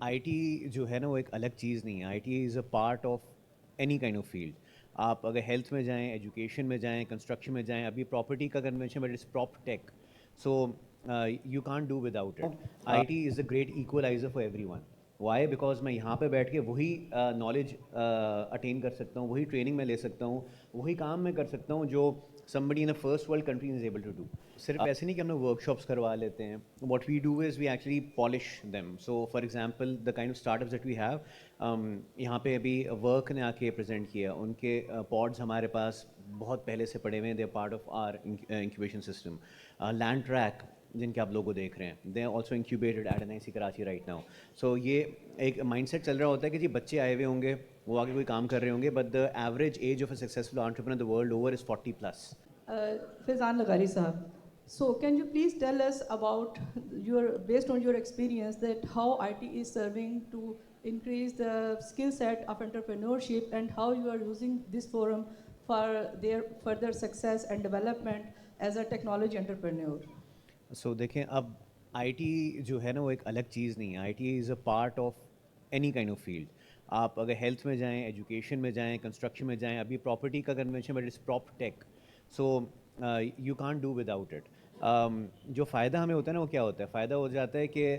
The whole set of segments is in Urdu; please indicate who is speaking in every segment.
Speaker 1: آئی ٹی جو ہے نا وہ ایک الگ چیز نہیں ہے. آئی T is a part of any kind of field. آپ اگر ہیلتھ میں جائیں, ایجوکیشن میں جائیں, کنسٹرکشن میں جائیں, ابھی پراپرٹی کا convention but it's proptech. So you can't do without it. I T is a great equaliser for everyone. Why? Because میں یہاں پہ بیٹھ کے وہی نالج اٹین کر سکتا ہوں, وہی ٹریننگ میں لے سکتا ہوں, وہی کام میں کر سکتا ہوں جو somebody in a first world country is able to do. صرف ایسے نہیں کہ ہم لوگ ورک شاپس کروا لیتے ہیں. What we do is we actually polish them. So for example the kind of startups that we have, یہاں پہ ابھی ورک نے آ کے پریزنٹ کیا, ان کے پوڈز ہمارے پاس بہت پہلے سے پڑے ہوئے ہیں. They are part of our incubation system. Land Track جن کے آپ لوگوں دیکھ رہے ہیں, they are also incubated at N I C Karachi right now. So یہ ایک مائنڈ سیٹ چل رہا ہوتا ہے کہ جی بچے آئے ہوئے ہوں گے, وہ آگے کوئی کام کر رہے ہوں گے, but the average age of a successful entrepreneur the world over is 40+.
Speaker 2: Faizan Laghari Sahab. So can you please tell us about based on your experience, that how IT is serving to increase the skill set of entrepreneurship, and how you are using this forum for their further success and development as a technology entrepreneur?
Speaker 1: سو دیکھیں, اب آئی ٹی جو ہے نا وہ ایک الگ چیز نہیں ہے. آئی T is a part of any kind of field. آپ اگر ہیلتھ میں جائیں, ایجوکیشن میں جائیں, کنسٹرکشن میں جائیں, ابھی پراپرٹی کا convention but it's proptech. So you can't do without it. جو فائدہ ہمیں ہوتا ہے نا وہ کیا ہوتا ہے؟ فائدہ ہو جاتا ہے کہ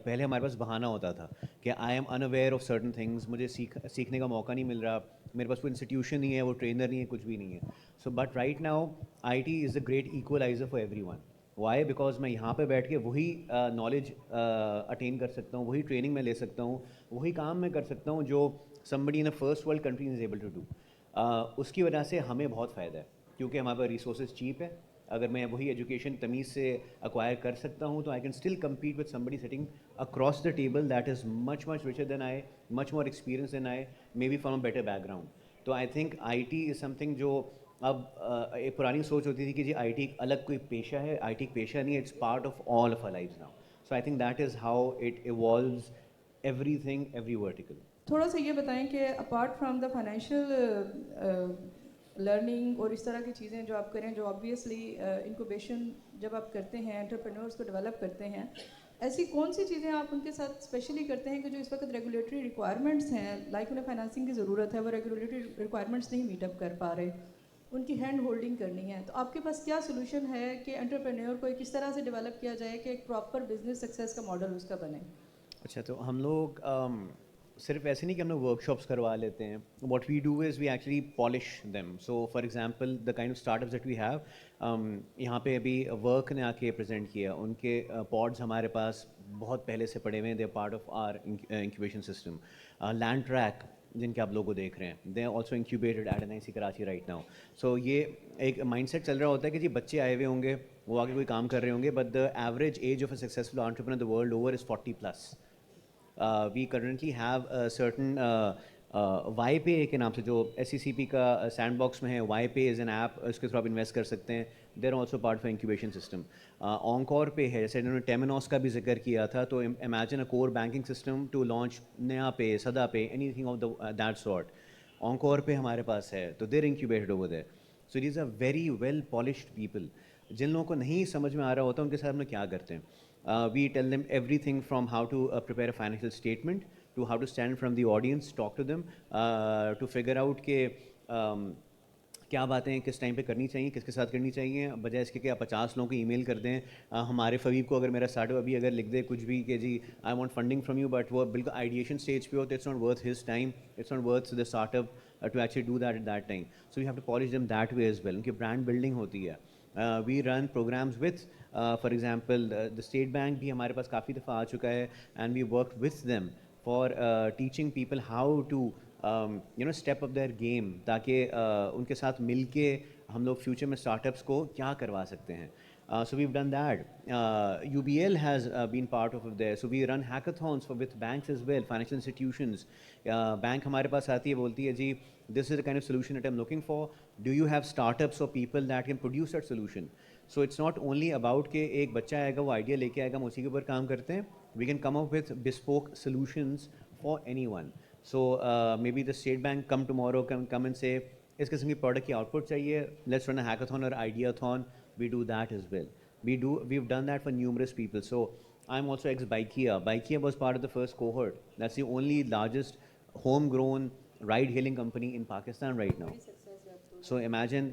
Speaker 1: پہلے ہمارے پاس بہانہ ہوتا تھا کہ I am in aware of certain things, مجھے سیکھنے کا موقع نہیں مل رہا, میرے پاس کوئی انسٹیٹیوشن نہیں ہے, وہ ٹرینر نہیں ہے, کچھ بھی نہیں ہے. So but right now I T is a great equaliser for everyone. Why? Because میں یہاں پہ بیٹھ کے وہی نالج اٹین کر سکتا ہوں, وہی ٹریننگ میں لے سکتا ہوں, وہی کام میں کر سکتا ہوں جو somebody in a first world country is able to do. اس کی وجہ سے ہمیں بہت فائدہ ہے, کیونکہ ہمارے پاس ریسورسز چیپ ہے. اگر میں وہی ایجوکیشن تمیز سے اکوائر کر سکتا ہوں تو I can still compete with somebody sitting across the table that is much much richer than I, much more experienced than I, maybe from a better background. تو I think I T is some thing جو اب ایک پرانی سوچ ہوتی تھی کہ جی آئی ٹی ایک الگ کوئی پیشہ ہے. آئی ٹی ایک پیشہ نہیں ہے, it's part of all of our lives now. So I think that is how it evolves everything, every vertical.
Speaker 2: تھوڑا سا یہ بتائیں کہ apart from the financial learning اور اس طرح کی چیزیں جو آپ کریں, جو آبویسلی انکوبیشن جب آپ کرتے ہیں, انٹرپرینورس کو ڈیولپ کرتے ہیں, ایسی کون سی چیزیں آپ ان کے ساتھ اسپیشلی کرتے ہیں کہ جو اس وقت ریگولیٹری ریکوائرمنٹس ہیں, لائک انہیں فائنانسنگ کی ضرورت ہے, وہ ریگولیٹری ریکوائرمنٹس نہیں میٹ اپ کر پا رہے, ان کی ہینڈ ہولڈنگ کرنی ہے, تو آپ کے پاس کیا سولوشن ہے کہ انٹرپرینور کو کس طرح سے ڈیولپ کیا جائے کہ ایک پراپر بزنس سکسیز کا ماڈل اس کا بنے؟
Speaker 1: اچھا, تو ہم لوگ صرف ایسے نہیں کہ ہم لوگ ورک شاپس کروا لیتے ہیں. What we do is we actually polish them. So for example the kind of startups that we have, یہاں پہ ابھی ورک نے آ کے پریزنٹ کیا, ان کے پوڈز ہمارے پاس بہت پہلے سے پڑے ہوئے ہیں. They are part of our incubation system. Land Track جن کے آپ لوگوں دیکھ رہے ہیں, they are also incubated at N I C Karachi right now. So یہ ایک مائنڈ سیٹ چل رہا ہوتا ہے کہ جی بچے آئے ہوئے ہوں گے, وہ آگے کوئی کام کر رہے ہوں گے, but the average age of a successful entrepreneur the world over is 40+. We currently have certain YPay کے نام سے, جو ایس سی سی پی کا سینڈ باکس میں ہے. YPay is an app, اس کے تھرو آپ انویسٹ کر سکتے ہیں. They're also part of incubation system. Oncore Pay ہے, جیسے انہوں نے ٹیمینوس کا بھی ذکر کیا تھا, تو imagine a core banking system to launch NayaPay, SadaPay, anything of that sort. Oncore Pay ہمارے پاس ہے, تو they're incubated over there. So it is a very well polished people. جن لوگوں کو نہیں سمجھ میں آ رہا ہوتا ان کے ساتھ ہم لوگ کیا کرتے ہیں, we tell them everything from how to prepare a financial statement to how to stand from the audience, talk to them, to figure out کہ کیا باتیں کس ٹائم پہ کرنی چاہیے, کس کے ساتھ کرنی چاہیے, بجائے اس کے کہ آپ 50 لوگوں کو ای میل کر دیں. ہمارے فویب کو اگر میرا اسٹارٹ اپ ابھی اگر لکھ دے کچھ بھی کہ جی I want funding from you, but وہ بالکل آئیڈیشن اسٹیج پہ ہو, تو it's not worth his time, it's not worth the startup to actually do that at that time. So you have to polish them that way as well. ان کی برانڈ بلڈنگ ہوتی ہے. We run programs with for example the State Bank بھی ہمارے پاس کافی دفعہ آ چکا ہے, and we work with them for teaching people how to step up their game, تاکہ ان کے ساتھ مل کے ہم لوگ فیوچر میں اسٹارٹ اپس کو کیا کروا سکتے ہیں. So we've done that. UBL has been part of there. So we run hackathons with banks as well, financial institutions. Bank ہمارے پاس آتی ہے, بولتی ہے جی this is the kind of solution that I'm looking for. Do you have startups or people that can produce that solution? So it's not only about کہ ایک بچہ آئے گا, وہ آئیڈیا لے کے آئے گا, ہم اسی کے اوپر کام کرتے ہیں. We can come up with bespoke solutions for anyone. So maybe the State Bank come tomorrow, come and say اس قسم کی پروڈکٹ کی آؤٹ پٹ چاہیے, لیٹس رن اے ہیکاthon اور idea تھون. We do that as well. We've done that for numerous people. So I'm also ex-Bikea. Bikea was part of the first cohort. That's the only largest homegrown ride-hailing company in Pakistan right now. So imagine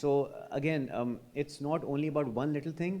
Speaker 1: So again, it's not only about one little thing.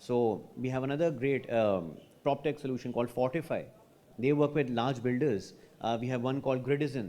Speaker 1: So we have another great prop tech solution called Fortify. They work with large builders. We have one called Gridizen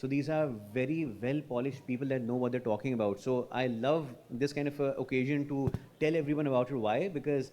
Speaker 1: So these are very well polished people that know what they're talking about. So I love this kind of occasion to tell everyone about it. Why? Because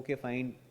Speaker 1: okay fine,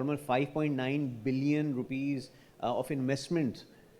Speaker 1: Almost 5.9 billion rupees of investment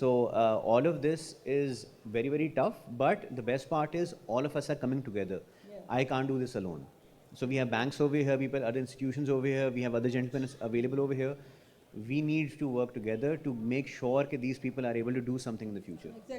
Speaker 1: So all of this is very very tough, but the best part is all of us are coming together.
Speaker 2: Yeah.
Speaker 1: I can't do this alone. So we have banks over here, people, other institutions over here, we have other gentlemen available over here. We need to work together to make sure that these people are able to do something in the future.
Speaker 2: Exactly.